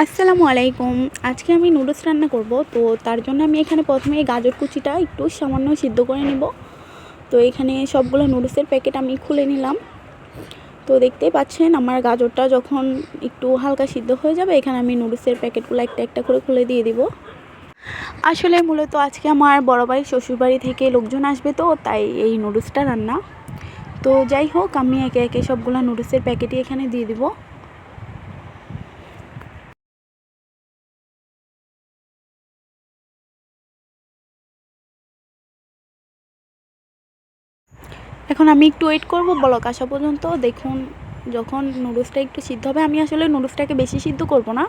আসসালামু আলাইকুম। আজকে আমি নুডলস রান্না করব। তো তার জন্য আমি এখানে প্রথমে গাজর কুচিটা একটু সামান্য সিদ্ধ করে নেব। তো এখানে সবগুলো নুডলসের প্যাকেট আমি খুলে নিলাম। তো দেখতেই পাচ্ছেন আমার গাজরটা যখন একটু হালকা সিদ্ধ হয়ে যাবে, এখানে আমি নুডলসের প্যাকেটগুলো একটা একটা করে খুলে দিয়ে দিব। আসলে মূলত আজকে আমার বড় বাড়ির শ্বশুরবাড়ি থেকে লোকজন আসবে, তো তাই এই নুডলসটা রান্না। তো যাই হোক, আমি একে একে সবগুলো নুডলসের প্যাকেটই এখানে দিয়ে দিব। এখন আমি একটু ওয়েট করব বলক আসা পর্যন্ত। দেখুন, যখন নুডলসটা একটু সিদ্ধ হবে, আমি আসলে নুডলসটাকে বেশি সিদ্ধ করব না।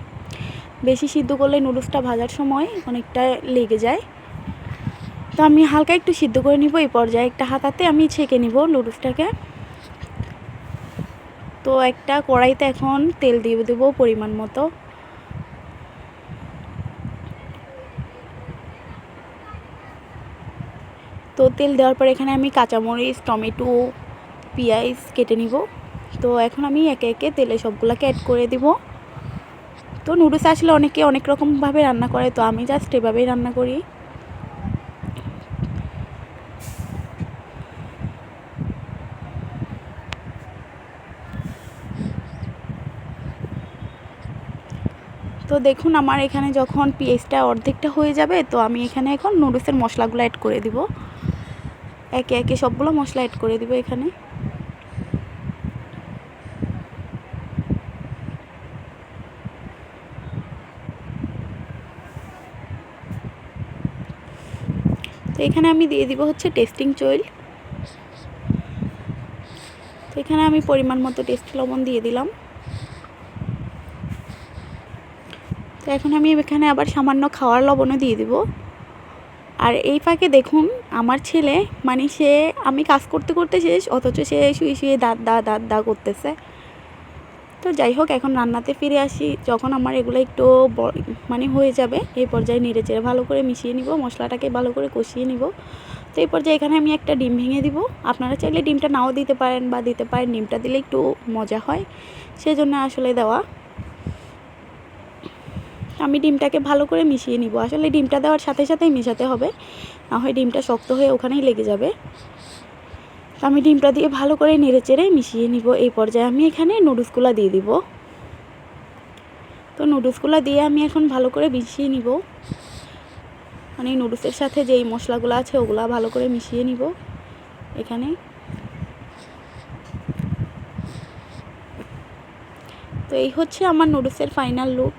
বেশি সিদ্ধ করলে নুডলসটা ভাজার সময় অনেকটা লেগে যায়। তো আমি হালকা একটু সিদ্ধ করে নিব। এই পর্যায়ে একটা হাতাতে আমি ছেঁকে নিব নুডলসটাকে। তো একটা কড়াইতে এখন তেল দিয়ে দেব পরিমাণ মতো। তো তেল দেওয়ার পর এখানে আমি কাঁচামরিচ, টমেটো, পেঁয়াজ কেটে নিব। তো এখন আমি একে একে তেলে সবগুলোকে অ্যাড করে দিব। তো নুডলস আসলে অনেকে অনেক রকমভাবে রান্না করে, তো আমি জাস্ট এভাবেই রান্না করি। তো দেখুন, আমার এখানে যখন পেঁয়াজটা অর্ধেকটা হয়ে যাবে, তো আমি এখানে এখন নুডলসের মশলাগুলো অ্যাড করে দিব। একে একে সবগুলো মশলা অ্যাড করে দিব এখানে। তো এখানে আমি দিয়ে দিব হচ্ছে টেস্টিং সল্ট। তো এখানে আমি পরিমাণ মতো টেস্টি লবণ দিয়ে দিলাম। তো এখন আমি এখানে আবার সামান্য খাওয়ার লবণও দিয়ে দিব। আর এই ফাঁকে দেখুন, আমার ছেলে সে আমি কাজ করতে করতে শেষ, অথচ সে শুয়ে শুয়ে দাঁত দা করতেছে। তো যাই হোক, এখন রান্নাতে ফিরে আসি। যখন আমার এগুলো একটু হয়ে যাবে, এই পর্যায়ে নেড়ে চেড়ে ভালো করে মিশিয়ে নিব, মশলাটাকে ভালো করে কষিয়ে নিব। তো এই পর্যায়ে এখানে আমি একটা ডিম ভেঙে দিব। আপনারা চাইলে ডিমটা নাও দিতে পারেন বা দিতে পারেন, ডিমটা দিলে একটু মজা হয়, সেজন্য আসলে দেওয়া। আমি ডিমটাকে ভালো করে মিশিয়ে নিব। আসলে ডিমটা দেওয়ার সাথে সাথেই মেশাতে হবে, না হয় ডিমটা শক্ত হয়ে ওখানেই লেগে যাবে। আমি ডিমটা দিয়ে ভালো করে নেড়ে চেড়ে মিশিয়ে নিব। এই পর্যায়ে আমি এখানে নুডলসগুলো দিয়ে দিব। তো নুডলসগুলো দিয়ে আমি এখন ভালো করে মিশিয়ে নিব। নুডলসের সাথে যেই মশলাগুলো আছে ওগুলো ভালো করে মিশিয়ে নিব এখানে। তো এই হচ্ছে আমার নুডলসের ফাইনাল লুক।